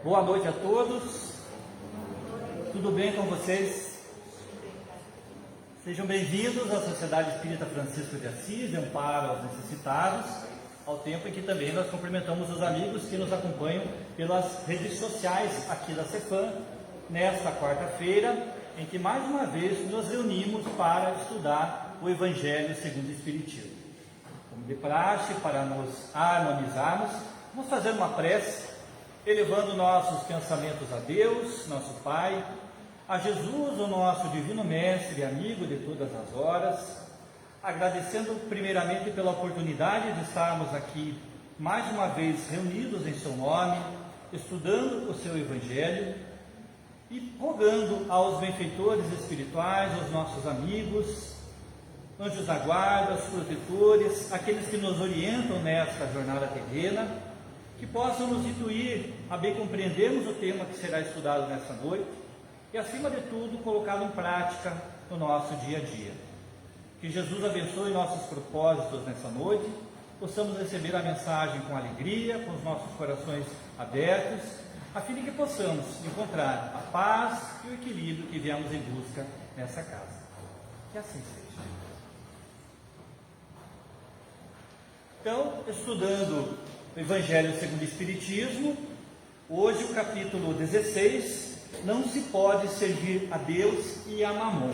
Boa noite a todos. Tudo bem com vocês? Sejam bem-vindos à Sociedade Espírita Francisco de Assis, de Amparo aos Necessitados, ao tempo em que também nós cumprimentamos os amigos que nos acompanham pelas redes sociais aqui da Cefam, nesta quarta-feira, em que mais uma vez nos reunimos para estudar o Evangelho segundo o Espiritismo. Como de praxe, para nos harmonizarmos, vamos fazer uma prece, elevando nossos pensamentos a Deus, nosso Pai, a Jesus, o nosso Divino Mestre e amigo de todas as horas, agradecendo primeiramente pela oportunidade de estarmos aqui mais uma vez reunidos em seu nome, estudando o seu Evangelho e rogando aos benfeitores espirituais, aos nossos amigos, anjos da guarda, os protetores, aqueles que nos orientam nesta jornada terrena, que possam nos intuir a bem compreendermos o tema que será estudado nesta noite e, acima de tudo, colocá-lo em prática no nosso dia a dia. Que Jesus abençoe nossos propósitos nessa noite, possamos receber a mensagem com alegria, com os nossos corações abertos, a fim de que possamos encontrar a paz e o equilíbrio que viemos em busca nessa casa. Que assim seja. Então, estudando o Evangelho segundo o Espiritismo, hoje o capítulo 16, não se pode servir a Deus e a Mamon.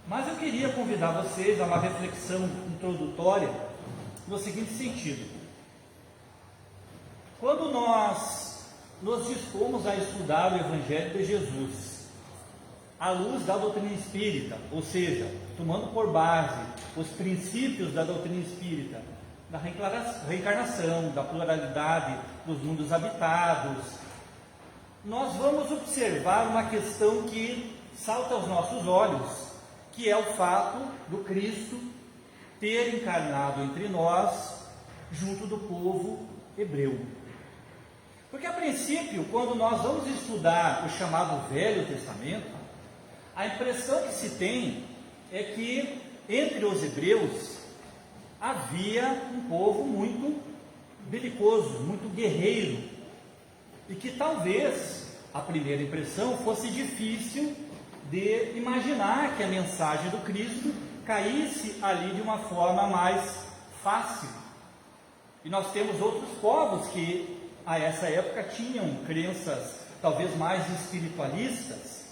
Mas eu queria convidar vocês a uma reflexão introdutória no seguinte sentido: quando nós nos dispomos a estudar o Evangelho de Jesus, à luz da doutrina espírita, ou seja, tomando por base os princípios da doutrina espírita, da reencarnação, da pluralidade dos mundos habitados, nós vamos observar uma questão que salta aos nossos olhos, que é o fato do Cristo ter encarnado entre nós, junto do povo hebreu. Porque, a princípio, quando nós vamos estudar o chamado Velho Testamento, a impressão que se tem é que entre os hebreus havia um povo muito belicoso, muito guerreiro, e que talvez a primeira impressão fosse difícil de imaginar que a mensagem do Cristo caísse ali de uma forma mais fácil. E nós temos outros povos que a essa época tinham crenças talvez mais espiritualistas,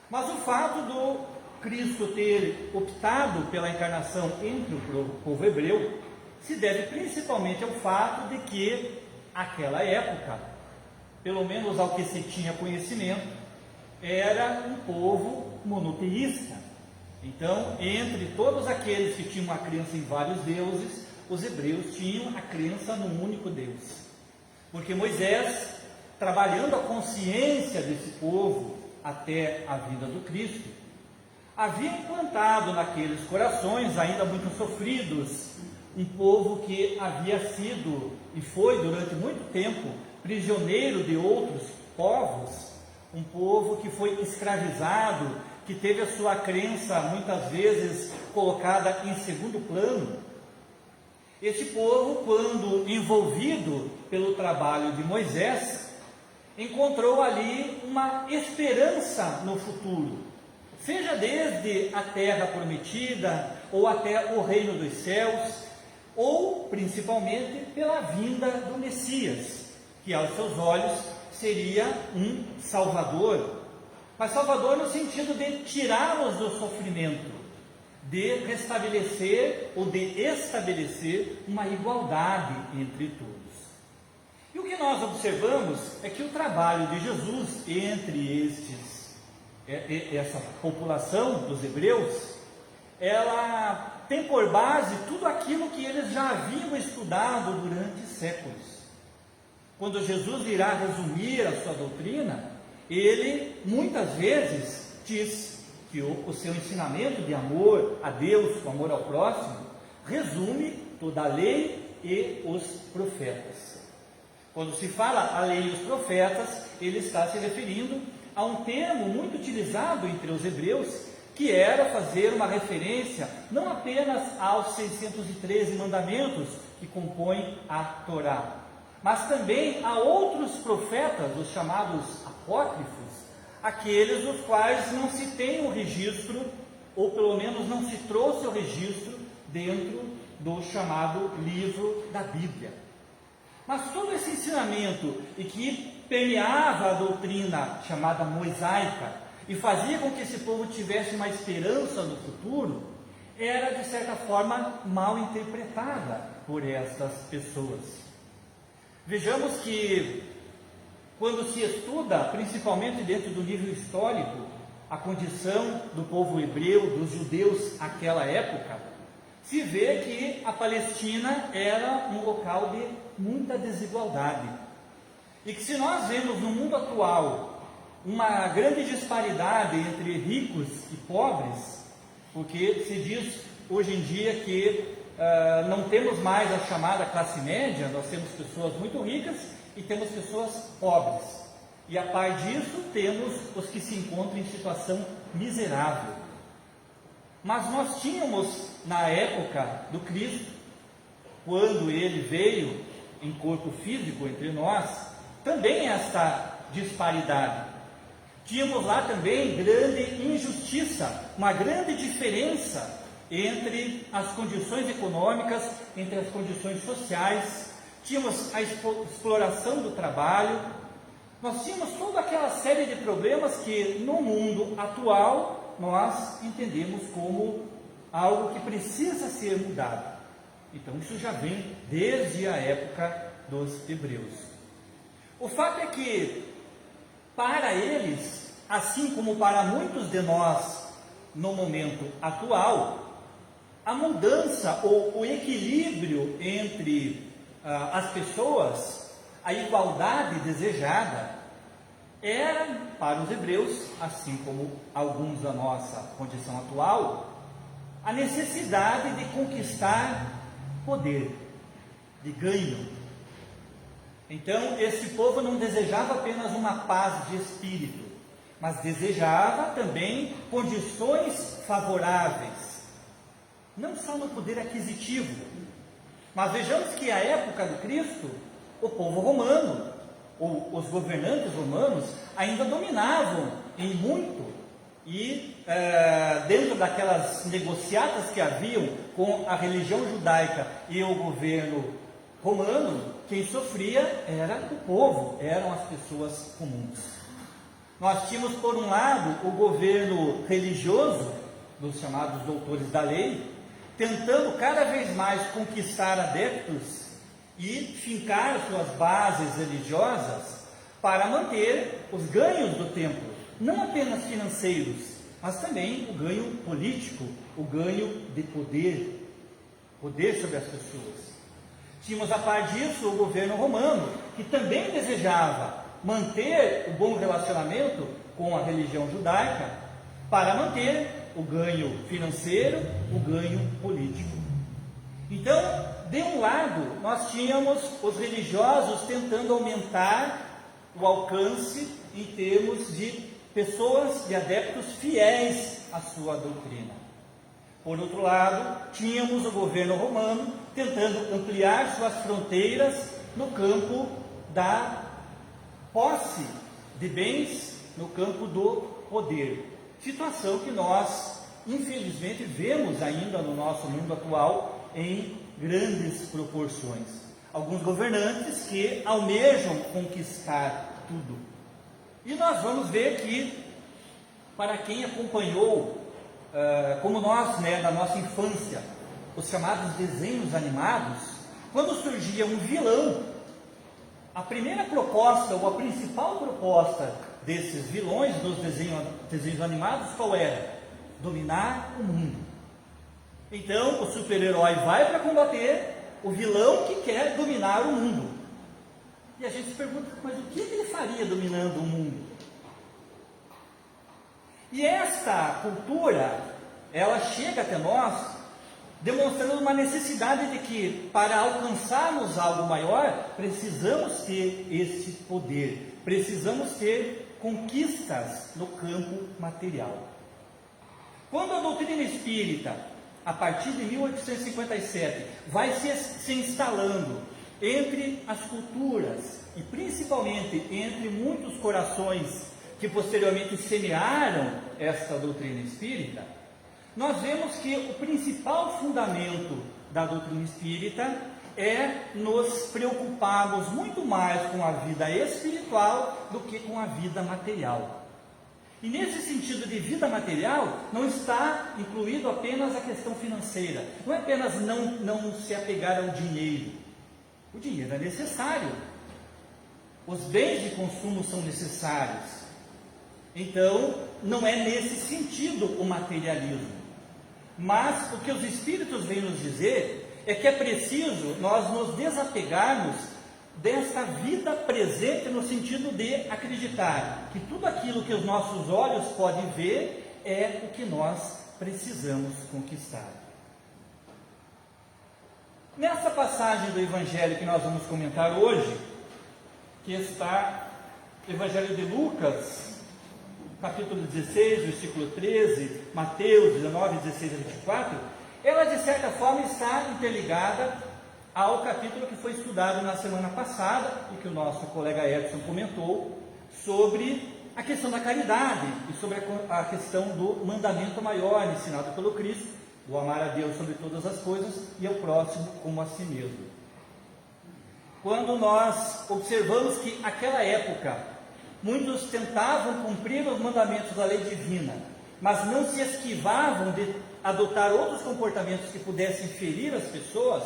mas o fato do Cristo ter optado pela encarnação entre o povo hebreu se deve principalmente ao fato de que aquela época, pelo menos ao que se tinha conhecimento, era um povo monoteísta. Então, entre todos aqueles que tinham a crença em vários deuses, os hebreus tinham a crença num único Deus. Porque Moisés, trabalhando a consciência desse povo até a vinda do Cristo, havia implantado naqueles corações ainda muito sofridos um povo que havia sido e foi durante muito tempo prisioneiro de outros povos, um povo que foi escravizado, que teve a sua crença muitas vezes colocada em segundo plano. Este povo, quando envolvido pelo trabalho de Moisés, encontrou ali uma esperança no futuro, seja desde a terra prometida, ou até o reino dos céus, ou principalmente pela vinda do Messias, que aos seus olhos seria um Salvador, mas Salvador no sentido de tirá-los do sofrimento, de restabelecer ou de estabelecer uma igualdade entre todos. E o que nós observamos é que o trabalho de Jesus entre essa população dos hebreus, ela tem por base tudo aquilo que eles já haviam estudado durante séculos. Quando Jesus irá resumir a sua doutrina, ele muitas vezes diz que o seu ensinamento de amor a Deus, o amor ao próximo, resume toda a lei e os profetas. Quando se fala a lei e os profetas, ele está se referindo a um termo muito utilizado entre os hebreus, que era fazer uma referência não apenas aos 613 mandamentos que compõem a Torá, mas também a outros profetas, os chamados apócrifos, aqueles dos quais não se tem o registro, ou pelo menos não se trouxe o registro dentro do chamado livro da Bíblia. Mas todo esse ensinamento e que permeava a doutrina chamada mosaica e fazia com que esse povo tivesse uma esperança no futuro, era de certa forma mal interpretada por estas pessoas. Vejamos que quando se estuda, principalmente dentro do nível histórico, a condição do povo hebreu, dos judeus naquela época, se vê que a Palestina era um local de muita desigualdade. E que se nós vemos no mundo atual uma grande disparidade entre ricos e pobres, porque se diz hoje em dia que não temos mais a chamada classe média, nós temos pessoas muito ricas e temos pessoas pobres. E a par disso temos os que se encontram em situação miserável. Mas nós tínhamos na época do Cristo, quando ele veio em corpo físico entre nós, também esta disparidade. Tínhamos lá também grande injustiça, uma grande diferença entre as condições econômicas, entre as condições sociais. Tínhamos a exploração do trabalho, nós tínhamos toda aquela série de problemas que no mundo atual nós entendemos como algo que precisa ser mudado. Então isso já vem desde a época dos hebreus. O fato é que para eles, assim como para muitos de nós no momento atual, a mudança ou o equilíbrio entre as pessoas, a igualdade desejada, era para os hebreus, assim como alguns da nossa condição atual, a necessidade de conquistar poder, de ganho. Então, esse povo não desejava apenas uma paz de espírito, mas desejava também condições favoráveis, não só no poder aquisitivo, mas vejamos que a época do Cristo, o povo romano, ou os governantes romanos, ainda dominavam em muito, e dentro daquelas negociatas que haviam com a religião judaica e o governo romano, quem sofria era o povo, eram as pessoas comuns. Nós tínhamos, por um lado, o governo religioso, dos chamados doutores da lei, tentando cada vez mais conquistar adeptos e fincar suas bases religiosas para manter os ganhos do templo, não apenas financeiros, mas também o ganho político, o ganho de poder sobre as pessoas. Tínhamos a par disso o governo romano, que também desejava manter o bom relacionamento com a religião judaica para manter o ganho financeiro, o ganho político. Então, de um lado, nós tínhamos os religiosos tentando aumentar o alcance em termos de pessoas, de adeptos fiéis à sua doutrina. Por outro lado, tínhamos o governo romano tentando ampliar suas fronteiras no campo da posse de bens, no campo do poder. Situação que nós, infelizmente, vemos ainda no nosso mundo atual em grandes proporções. Alguns governantes que almejam conquistar tudo. E nós vamos ver que, para quem acompanhou, como nós, na nossa infância, os chamados desenhos animados, quando surgia um vilão, a primeira proposta, ou a principal proposta desses vilões dos desenhos animados, qual era? Dominar o mundo. Então, o super-herói vai para combater o vilão que quer dominar o mundo. E a gente se pergunta, mas o que ele faria dominando o mundo? E esta cultura, ela chega até nós demonstrando uma necessidade de que, para alcançarmos algo maior, precisamos ter esse poder, precisamos ter conquistas no campo material. Quando a doutrina espírita, a partir de 1857, vai se instalando entre as culturas e principalmente entre muitos corações que posteriormente semearam esta doutrina espírita, nós vemos que o principal fundamento da doutrina espírita é nos preocuparmos muito mais com a vida espiritual do que com a vida material. E nesse sentido de vida material, não está incluído apenas a questão financeira. Não é apenas não se apegar ao dinheiro. O dinheiro é necessário. Os bens de consumo são necessários. Então, não é nesse sentido o materialismo. Mas o que os Espíritos vêm nos dizer é que é preciso nós nos desapegarmos dessa vida presente, no sentido de acreditar que tudo aquilo que os nossos olhos podem ver é o que nós precisamos conquistar. Nessa passagem do Evangelho que nós vamos comentar hoje, que está no Evangelho de Lucas, capítulo 16, versículo 13, Mateus 19, 16 a 24, ela de certa forma está interligada ao capítulo que foi estudado na semana passada e que o nosso colega Edson comentou sobre a questão da caridade e sobre a questão do mandamento maior ensinado pelo Cristo, o amar a Deus sobre todas as coisas e ao próximo como a si mesmo. Quando nós observamos que naquela época muitos tentavam cumprir os mandamentos da lei divina, mas não se esquivavam de adotar outros comportamentos que pudessem ferir as pessoas,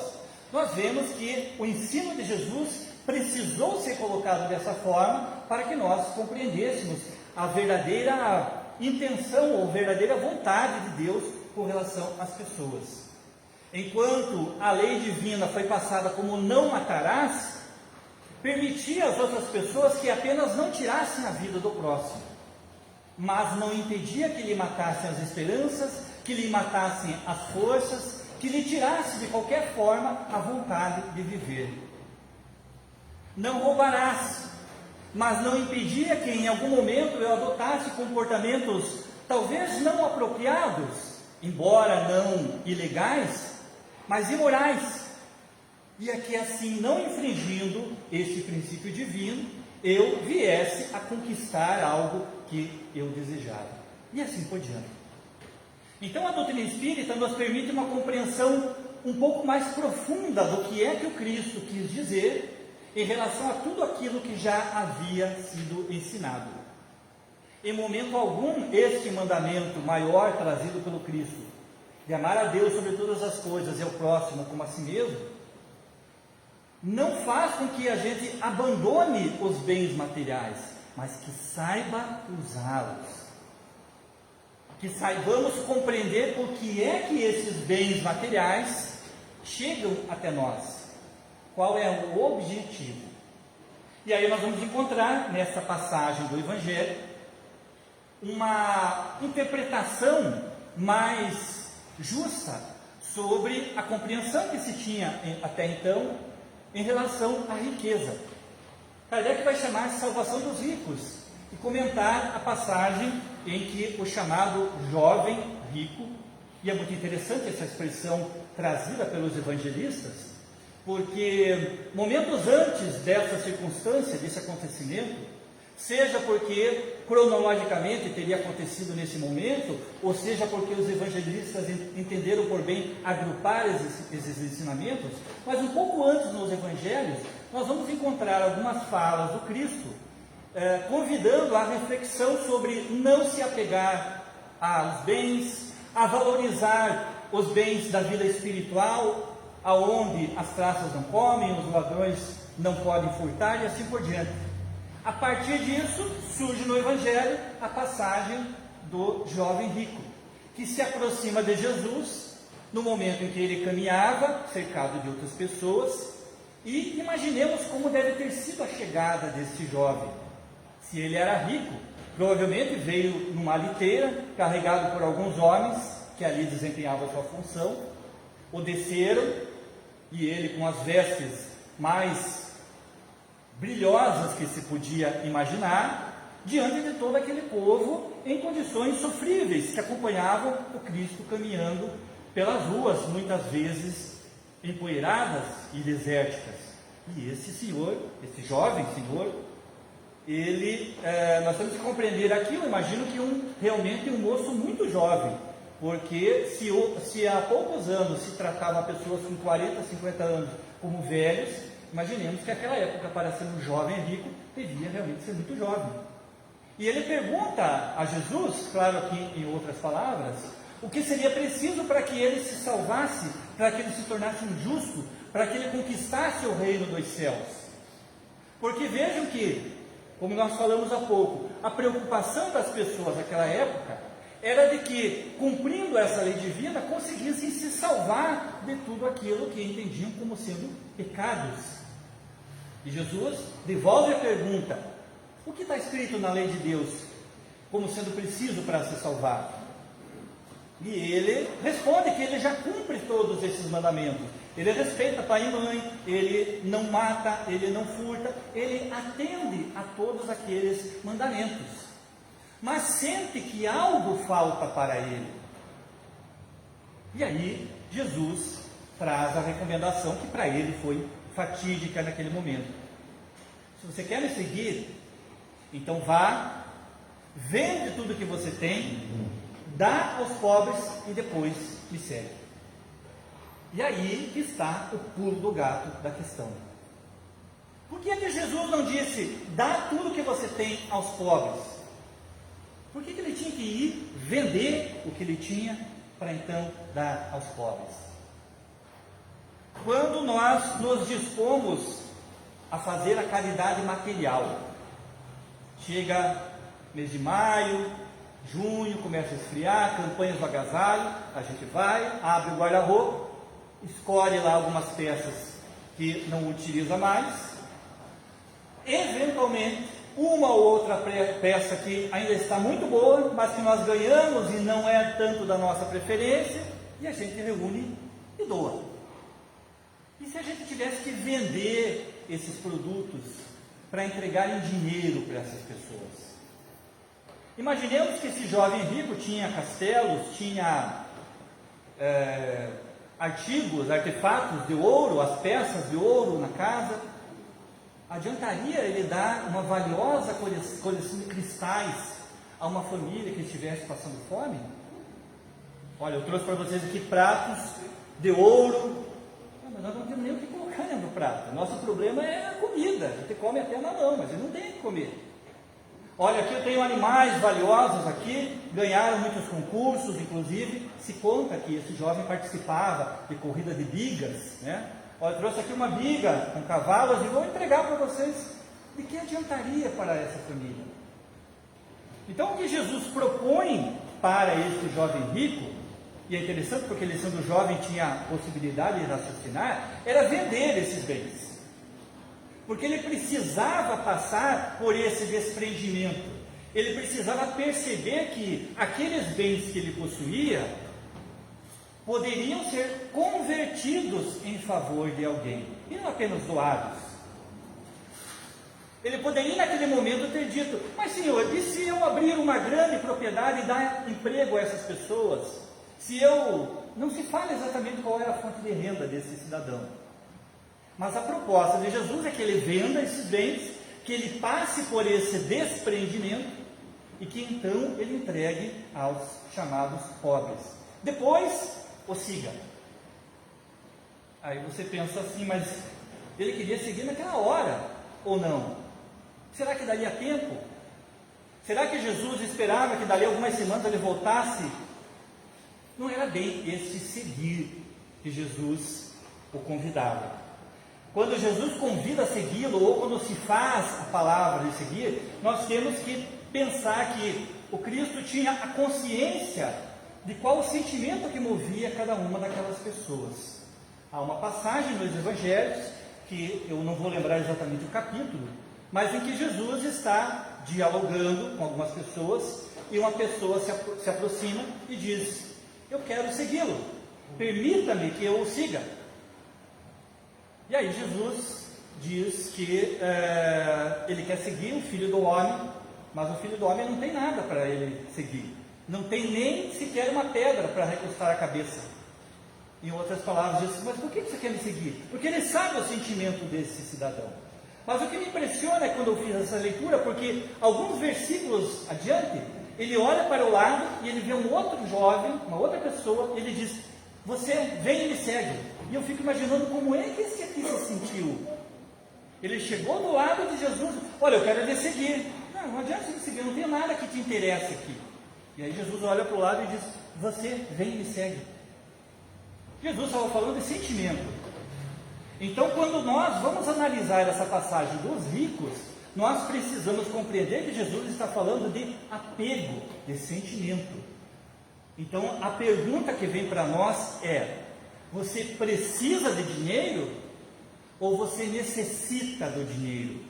nós vemos que o ensino de Jesus precisou ser colocado dessa forma para que nós compreendêssemos a verdadeira intenção ou verdadeira vontade de Deus com relação às pessoas. Enquanto a lei divina foi passada como não matarás, permitia às outras pessoas que apenas não tirassem a vida do próximo, mas não impedia que lhe matassem as esperanças, que lhe matassem as forças, que lhe tirasse de qualquer forma a vontade de viver. Não roubarás, mas não impedia que em algum momento eu adotasse comportamentos talvez não apropriados, embora não ilegais, mas imorais, e a que assim, não infringindo este princípio divino, eu viesse a conquistar algo que eu desejava, e assim por diante. Então a doutrina espírita nos permite uma compreensão um pouco mais profunda do que é que o Cristo quis dizer em relação a tudo aquilo que já havia sido ensinado. Em momento algum, este mandamento maior trazido pelo Cristo, de amar a Deus sobre todas as coisas e ao próximo como a si mesmo, não faz com que a gente abandone os bens materiais, mas que saiba usá-los. Que saibamos compreender o que é que esses bens materiais chegam até nós. Qual é o objetivo? E aí nós vamos encontrar nessa passagem do Evangelho uma interpretação mais justa sobre a compreensão que se tinha até então em relação à riqueza. Kardec vai chamar de salvação dos ricos e comentar a passagem em que o chamado jovem rico, e é muito interessante essa expressão trazida pelos evangelistas, porque momentos antes dessa circunstância, desse acontecimento, seja porque cronologicamente teria acontecido nesse momento, ou seja porque os evangelistas entenderam por bem agrupar esses ensinamentos, mas um pouco antes nos evangelhos, nós vamos encontrar algumas falas do Cristo, convidando a reflexão sobre não se apegar aos bens, a valorizar os bens da vida espiritual, aonde as traças não comem, os ladrões não podem furtar e assim por diante. A partir disso, surge no Evangelho a passagem do jovem rico, que se aproxima de Jesus no momento em que ele caminhava, cercado de outras pessoas, e imaginemos como deve ter sido a chegada desse jovem. Se ele era rico, provavelmente veio numa liteira, carregado por alguns homens que ali desempenhavam a sua função, o desceram, e ele com as vestes mais brilhosas que se podia imaginar, diante de todo aquele povo em condições sofríveis, que acompanhavam o Cristo caminhando pelas ruas, muitas vezes empoeiradas e desérticas. E esse senhor, esse jovem senhor, nós temos que compreender aqui, eu imagino que realmente um moço muito jovem, porque se há poucos anos se tratavam pessoas com 40, 50 anos como velhos, imaginemos que naquela época, para ser um jovem rico, devia realmente ser muito jovem. E ele pergunta a Jesus, claro aqui em outras palavras, o que seria preciso para que ele se salvasse, para que ele se tornasse um justo, para que ele conquistasse o reino dos céus. Porque vejam que, como nós falamos há pouco, a preocupação das pessoas naquela época era de que, cumprindo essa lei divina, conseguissem se salvar de tudo aquilo que entendiam como sendo pecados. E Jesus devolve a pergunta: o que está escrito na lei de Deus como sendo preciso para se salvar? E ele responde que ele já cumpre todos esses mandamentos. Ele respeita pai e mãe, ele não mata, ele não furta, ele atende a todos aqueles mandamentos. Mas sente que algo falta para ele. E aí Jesus traz a recomendação que para ele foi fatídica naquele momento. Se você quer me seguir, então vá, vende tudo que você tem, dá aos pobres e depois me segue. E aí que está o pulo do gato da questão. Por que Jesus não disse, dá tudo que você tem aos pobres? Por que ele tinha que ir vender o que ele tinha para então dar aos pobres? Quando nós nos dispomos a fazer a caridade material, chega mês de maio, junho, começa a esfriar, campanhas do agasalho, a gente vai, abre o guarda-roupa, escolhe lá algumas peças que não utiliza mais, eventualmente uma ou outra peça que ainda está muito boa, mas que nós ganhamos e não é tanto da nossa preferência, e a gente reúne e doa. E se a gente tivesse que vender esses produtos para entregar em dinheiro para essas pessoas? Imaginemos que esse jovem rico tinha castelos, tinha artigos, artefatos de ouro, as peças de ouro na casa. Adiantaria ele dar uma valiosa coleção de cristais a uma família que estivesse passando fome? Olha, eu trouxe para vocês aqui pratos de ouro. Mas nós não temos nem o que colocar dentro do prato. Nosso problema é a comida. A gente come até na mão, mas não tem o que comer. Olha, aqui eu tenho animais valiosos aqui, ganharam muitos concursos, inclusive se conta que esse jovem participava de corrida de bigas, né? Olha, eu trouxe aqui uma biga com cavalos e vou entregar para vocês. De que adiantaria para essa família? Então, o que Jesus propõe para esse jovem rico, e é interessante porque ele, sendo jovem, tinha a possibilidade de raciocinar, era vender esses bens. Porque ele precisava passar por esse desprendimento. Ele precisava perceber que aqueles bens que ele possuía poderiam ser convertidos em favor de alguém, e não apenas doados. Ele poderia naquele momento ter dito, mas Senhor, e se eu abrir uma grande propriedade e dar emprego a essas pessoas? Se eu... Não se fala exatamente qual era a fonte de renda desse cidadão. Mas a proposta de Jesus é que ele venda esses bens, que ele passe por esse desprendimento e que então ele entregue aos chamados pobres. Depois, o siga. Aí você pensa assim, mas ele queria seguir naquela hora, ou não? Será que daria tempo? Será que Jesus esperava que dali algumas semanas ele voltasse? Não era bem esse seguir que Jesus o convidava. Quando Jesus convida a segui-lo, ou quando se faz a palavra de seguir, nós temos que pensar que o Cristo tinha a consciência de qual o sentimento que movia cada uma daquelas pessoas. Há uma passagem nos Evangelhos, que eu não vou lembrar exatamente o capítulo, mas em que Jesus está dialogando com algumas pessoas, e uma pessoa se aproxima e diz, eu quero segui-lo, permita-me que eu o siga. E aí Jesus diz que ele quer seguir o Filho do Homem, mas o Filho do Homem não tem nada para ele seguir. Não tem nem sequer uma pedra para recostar a cabeça. Em outras palavras, Jesus, mas por que você quer me seguir? Porque ele sabe o sentimento desse cidadão. Mas o que me impressiona é quando eu fiz essa leitura, porque alguns versículos adiante, ele olha para o lado e ele vê um outro jovem, uma outra pessoa, e ele diz, você vem e me segue. E eu fico imaginando como é que esse aqui se sentiu. Ele chegou do lado de Jesus, olha, eu quero lhe seguir. Não adianta você me seguir, não tem nada que te interesse aqui. E aí Jesus olha para o lado e diz, você vem e me segue. Jesus estava falando de sentimento. Então, quando nós vamos analisar essa passagem dos ricos, nós precisamos compreender que Jesus está falando de apego, de sentimento. Então, a pergunta que vem para nós é, você precisa de dinheiro ou você necessita do dinheiro?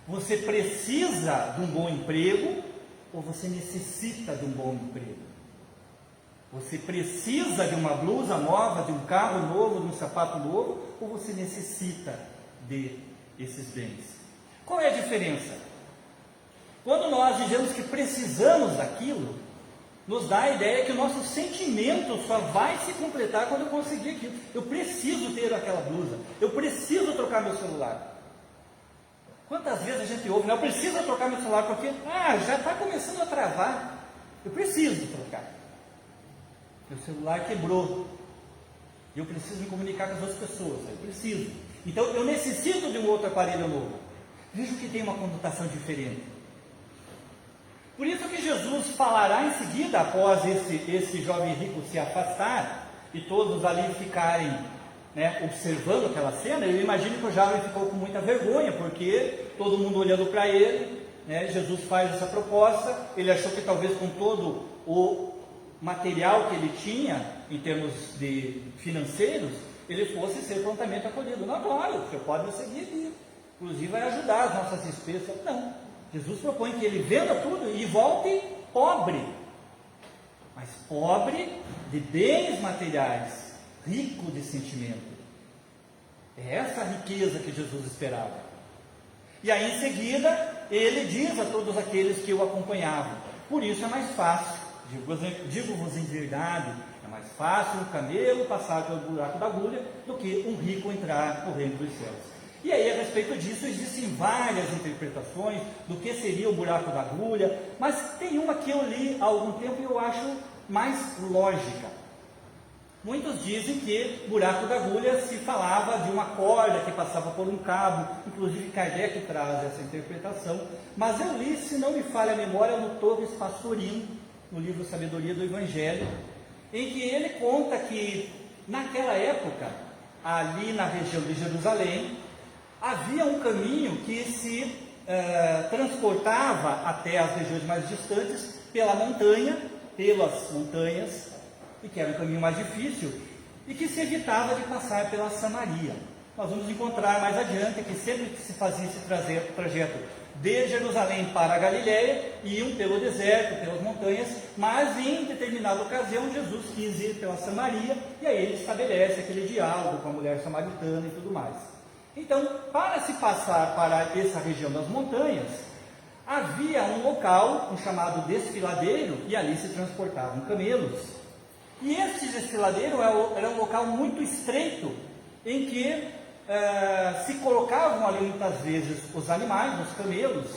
Você precisa de um bom emprego ou você necessita de um bom emprego? Você precisa de uma blusa nova, de um carro novo, de um sapato novo, ou você necessita desses bens? Qual é a diferença? Quando nós dizemos que precisamos daquilo, nos dá a ideia que o nosso sentimento só vai se completar quando eu conseguir aquilo. Eu preciso ter aquela blusa, eu preciso trocar meu celular. Quantas vezes a gente ouve, não, eu preciso trocar meu celular porque já está começando a travar, eu preciso trocar. Meu celular quebrou, e eu preciso me comunicar com as outras pessoas, eu preciso. Então eu necessito de um outro aparelho novo. Veja que tem uma conotação diferente. Por isso que Jesus falará em seguida, após esse jovem rico se afastar, e todos ali ficarem observando aquela cena. Eu imagino que o jovem ficou com muita vergonha, porque todo mundo olhando para ele, Jesus faz essa proposta, ele achou que talvez com todo o material que ele tinha, em termos de financeiros, ele fosse ser prontamente acolhido. Não, claro, você pode me seguir aqui, inclusive vai ajudar as nossas despesas. Não, Jesus propõe que ele venda tudo e volte pobre, mas pobre de bens materiais, rico de sentimento. É essa a riqueza que Jesus esperava. E aí em seguida, ele diz a todos aqueles que o acompanhavam, por isso é mais fácil, digo-vos em verdade, é mais fácil um camelo passar pelo buraco da agulha do que um rico entrar no reino dos céus. E aí, a respeito disso, existem várias interpretações do que seria o buraco da agulha, mas tem uma que eu li há algum tempo e eu acho mais lógica. Muitos dizem que buraco da agulha se falava de uma corda que passava por um cabo, inclusive Kardec traz essa interpretação, mas eu li, se não me falha a memória, no Torres Pastorino, no livro Sabedoria do Evangelho, em que ele conta que naquela época, ali na região de Jerusalém, havia um caminho que se transportava até as regiões mais distantes pelas montanhas, e que era um caminho mais difícil, e que se evitava de passar pela Samaria. Nós vamos encontrar mais adiante que sempre que se fazia esse trajeto de Jerusalém para a Galiléia, iam pelo deserto, pelas montanhas, mas em determinada ocasião Jesus quis ir pela Samaria, e aí ele estabelece aquele diálogo com a mulher samaritana e tudo mais. Então, para se passar para essa região das montanhas, havia um local, um chamado desfiladeiro, e ali se transportavam camelos. E este desfiladeiro era um local muito estreito, em que se colocavam ali muitas vezes os animais, os camelos,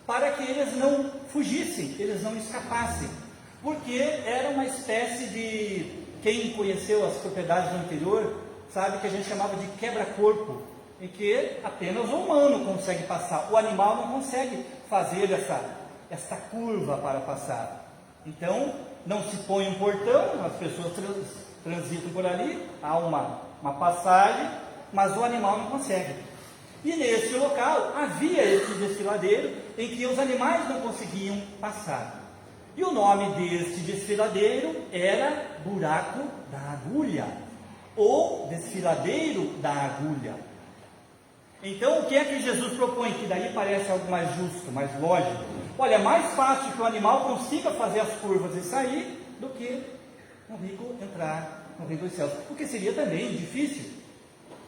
para que eles não fugissem, eles não escapassem, porque era uma espécie de, quem conheceu as propriedades do interior, sabe que a gente chamava de quebra-corpo, em que apenas o humano consegue passar, o animal não consegue fazer essa curva para passar. Então, não se põe um portão, as pessoas transitam por ali, há uma passagem, mas o animal não consegue. E nesse local havia esse desfiladeiro em que os animais não conseguiam passar. E o nome deste desfiladeiro era buraco da agulha, ou desfiladeiro da agulha. Então, o que é que Jesus propõe? Que daí parece algo mais justo, mais lógico. Olha, é mais fácil que o animal consiga fazer as curvas e sair do que um rico entrar no reino dos céus. O que seria também difícil,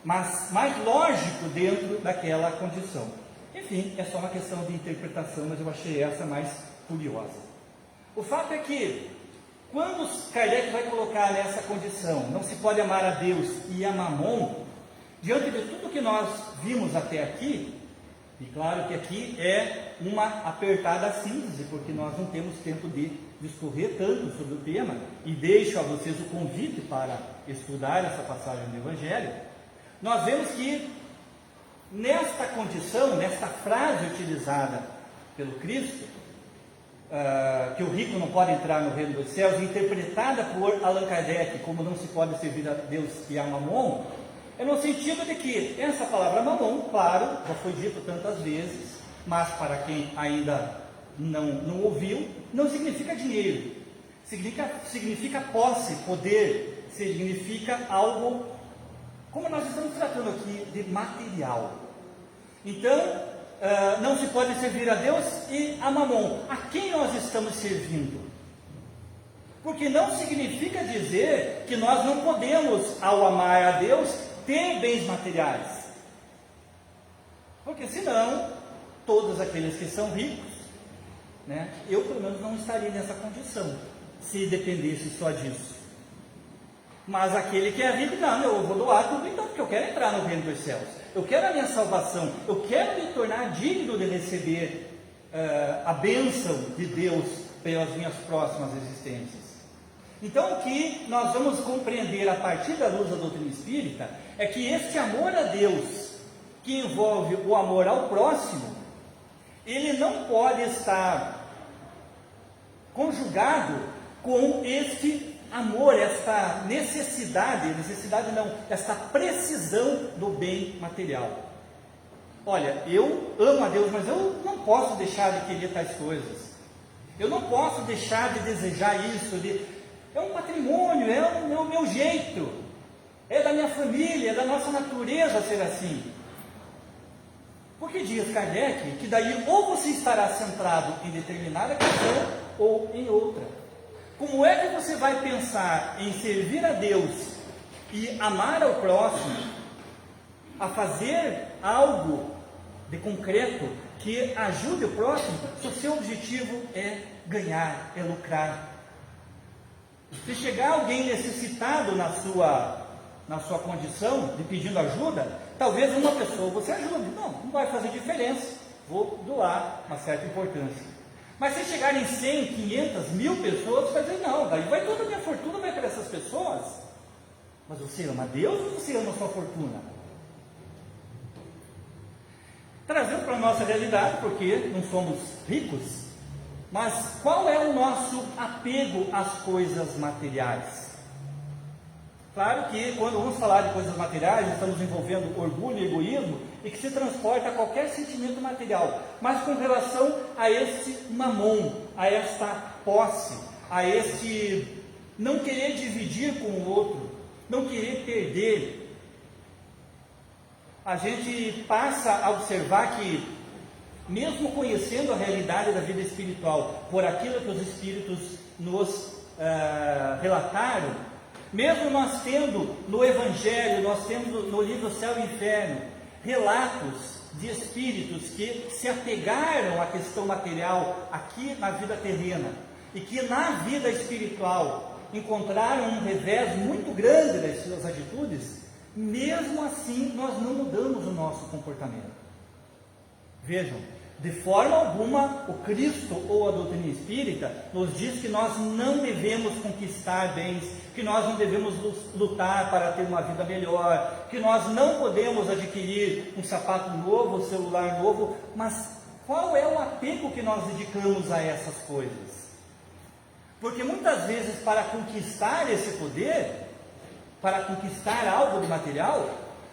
mas mais lógico dentro daquela condição. Enfim, é só uma questão de interpretação, mas eu achei essa mais curiosa. O fato é que, Quando Kardec vai colocar nessa condição, não se pode amar a Deus e a Mamon, diante de tudo que nós vimos até aqui, e claro que aqui é uma apertada síntese, porque nós não temos tempo de discorrer tanto sobre o tema, e deixo a vocês o convite para estudar essa passagem do Evangelho. Nós vemos que nesta condição, nesta frase utilizada pelo Cristo, que o rico não pode entrar no reino dos céus, interpretada por Allan Kardec como não se pode servir a Deus e a Mamon, é no sentido de que essa palavra Mamon, claro, já foi dito tantas vezes, mas para quem ainda não ouviu, não significa dinheiro, significa posse, poder, significa algo, como nós estamos tratando aqui, de material. Então, não se pode servir a Deus e a Mamon. A quem nós estamos servindo? Porque não significa dizer que nós não podemos, ao amar a Deus, ter bens materiais. Porque senão, todos aqueles que são ricos, né, eu pelo menos não estaria nessa condição, se dependesse só disso. Mas aquele que é rico, não, eu vou doar tudo então, porque eu quero entrar no reino dos céus. Eu quero a minha salvação, eu quero me tornar digno de receber a bênção de Deus pelas minhas próximas existências. Então, o que nós vamos compreender a partir da luz da doutrina espírita é que este amor a Deus, que envolve o amor ao próximo, ele não pode estar conjugado com este amor, esta necessidade não, esta precisão do bem material. Olha, eu amo a Deus, mas eu não posso deixar de querer tais coisas. Eu não posso deixar de desejar isso. É um patrimônio, é o meu jeito, é da minha família, é da nossa natureza ser assim. Porque diz Kardec que daí ou você estará centrado em determinada questão ou em outra. Como é que você vai pensar em servir a Deus e amar ao próximo, a fazer algo de concreto que ajude o próximo, se o seu objetivo é ganhar, é lucrar? Se chegar alguém necessitado na sua condição, de pedindo ajuda, talvez uma pessoa você ajude, não vai fazer diferença, vou doar uma certa importância. Mas se chegarem 100, 500, 1000 pessoas, você vai dizer, não, daí vai toda a minha fortuna vai para essas pessoas. Mas você ama Deus ou você ama a sua fortuna? Trazendo para a nossa realidade, porque não somos ricos, mas qual é o nosso apego às coisas materiais? Claro que quando vamos falar de coisas materiais, estamos envolvendo orgulho e egoísmo, e que se transporta a qualquer sentimento material, mas com relação a este mamon, a esta posse, a este não querer dividir com o outro, não querer perder, a gente passa a observar que, mesmo conhecendo a realidade da vida espiritual, por aquilo que os Espíritos nos relataram, mesmo nós tendo no Evangelho, nós temos no livro Céu e Inferno, relatos de espíritos que se apegaram à questão material aqui na vida terrena, e que na vida espiritual encontraram um revés muito grande das suas atitudes, mesmo assim nós não mudamos o nosso comportamento. Vejam, de forma alguma o Cristo ou a doutrina espírita nos diz que nós não devemos conquistar bens, que nós não devemos lutar para ter uma vida melhor, que nós não podemos adquirir um sapato novo, um celular novo, mas qual é o apego que nós dedicamos a essas coisas? Porque muitas vezes, para conquistar esse poder, para conquistar algo de material,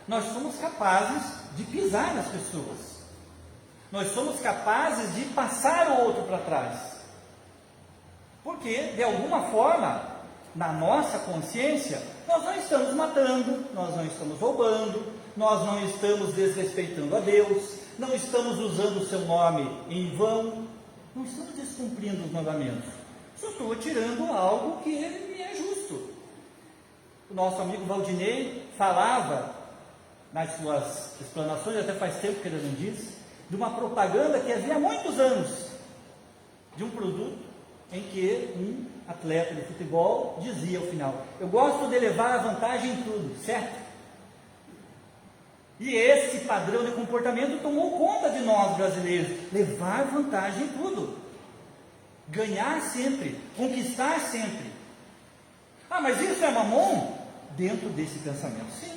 nós somos capazes de pisar nas pessoas. Nós somos capazes de passar o outro para trás. Porque, de alguma forma, na nossa consciência, nós não estamos matando, nós não estamos roubando, nós não estamos desrespeitando a Deus, não estamos usando o seu nome em vão, não estamos descumprindo os mandamentos. Só estou tirando algo que me é justo. O nosso amigo Valdinei falava, nas suas explanações, até faz tempo que ele não diz, de uma propaganda que havia muitos anos, de um produto em que um atleta de futebol, dizia ao final: eu gosto de levar a vantagem em tudo, certo? E esse padrão de comportamento tomou conta de nós brasileiros, levar vantagem em tudo, ganhar sempre, conquistar sempre. Ah, mas isso é mamon? Dentro desse pensamento, sim.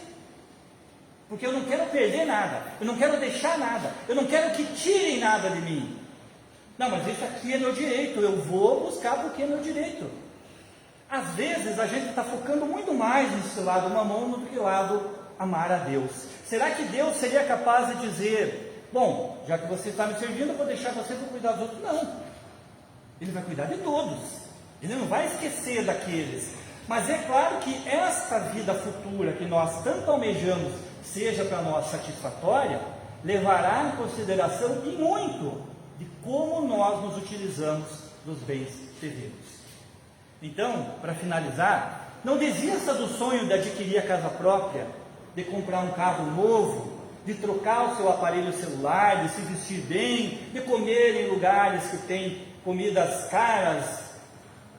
Porque eu não quero perder nada, eu não quero deixar nada, eu não quero que tirem nada de mim. Não, mas isso aqui é meu direito, eu vou buscar porque é meu direito. Às vezes a gente está focando muito mais nesse lado mamon do que lado amar a Deus. Será que Deus seria capaz de dizer: bom, já que você está me servindo, eu vou deixar você para cuidar dos outros? Não, Ele vai cuidar de todos, Ele não vai esquecer daqueles. Mas é claro que esta vida futura que nós tanto almejamos, seja para nós satisfatória, levará em consideração e muito de como nós nos utilizamos dos bens terrenos. Então, para finalizar, não desista do sonho de adquirir a casa própria, de comprar um carro novo, de trocar o seu aparelho celular, de se vestir bem, de comer em lugares que têm comidas caras,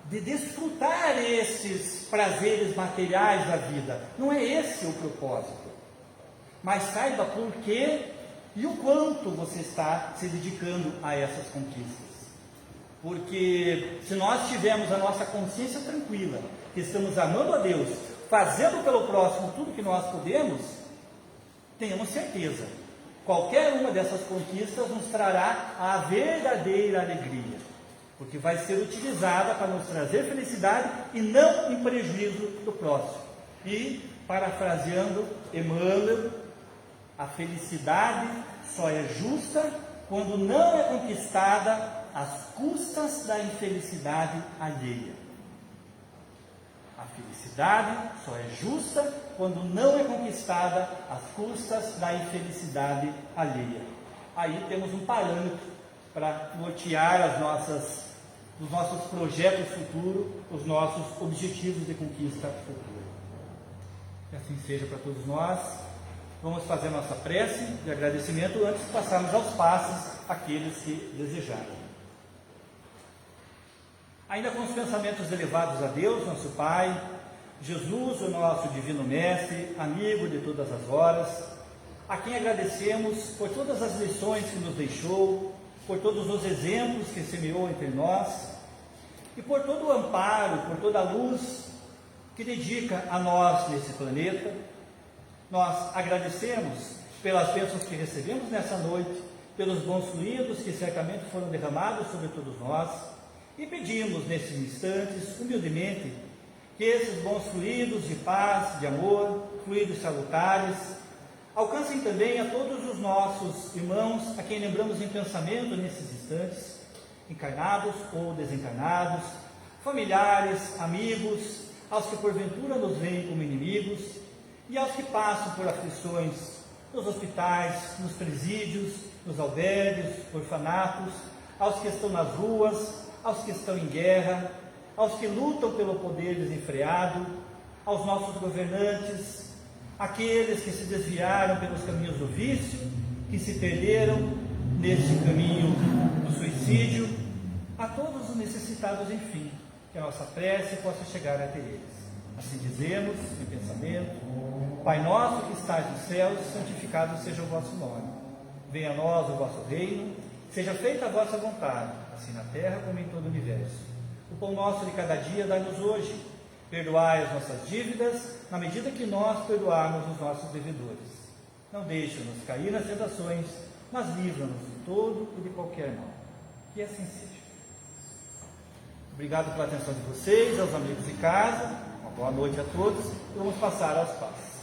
de desfrutar esses prazeres materiais da vida. Não é esse o propósito. Mas saiba por quê e o quanto você está se dedicando a essas conquistas. Porque se nós tivermos a nossa consciência tranquila, que estamos amando a Deus, fazendo pelo próximo tudo que nós podemos, tenhamos certeza, qualquer uma dessas conquistas nos trará a verdadeira alegria, porque vai ser utilizada para nos trazer felicidade e não em prejuízo do próximo. E, parafraseando Emmanuel, a felicidade só é justa quando não é conquistada às custas da infelicidade alheia. A felicidade só é justa quando não é conquistada às custas da infelicidade alheia. Aí temos um parâmetro para nortear os nossos projetos futuros, os nossos objetivos de conquista futura. Que assim seja para todos nós. Vamos fazer a nossa prece de agradecimento antes de passarmos aos passos àqueles que desejarem. Ainda com os pensamentos elevados a Deus, nosso Pai, Jesus, o nosso Divino Mestre, amigo de todas as horas, a quem agradecemos por todas as lições que nos deixou, por todos os exemplos que semeou entre nós, e por todo o amparo, por toda a luz que dedica a nós nesse planeta. Nós agradecemos pelas bênçãos que recebemos nessa noite, pelos bons fluidos que certamente foram derramados sobre todos nós, e pedimos nesses instantes, humildemente, que esses bons fluidos de paz, de amor, fluidos salutares, alcancem também a todos os nossos irmãos, a quem lembramos em pensamento nesses instantes, encarnados ou desencarnados, familiares, amigos, aos que porventura nos veem como inimigos, e aos que passam por aflições nos hospitais, nos presídios, nos albergues, orfanatos, aos que estão nas ruas, aos que estão em guerra, aos que lutam pelo poder desenfreado, aos nossos governantes, aqueles que se desviaram pelos caminhos do vício, que se perderam neste caminho do suicídio, a todos os necessitados, enfim, que a nossa prece possa chegar até eles. Assim dizemos, em pensamento: Pai nosso que estás nos céus, santificado seja o vosso nome. Venha a nós o vosso reino, seja feita a vossa vontade, assim na terra como em todo o universo. O pão nosso de cada dia dai-nos hoje. Perdoai as nossas dívidas, na medida que nós perdoarmos os nossos devedores. Não deixe-nos cair nas tentações, mas livra-nos de todo e de qualquer mal. Que assim seja. Obrigado pela atenção de vocês, aos amigos de casa. Uma boa noite a todos. E vamos passar aos passos.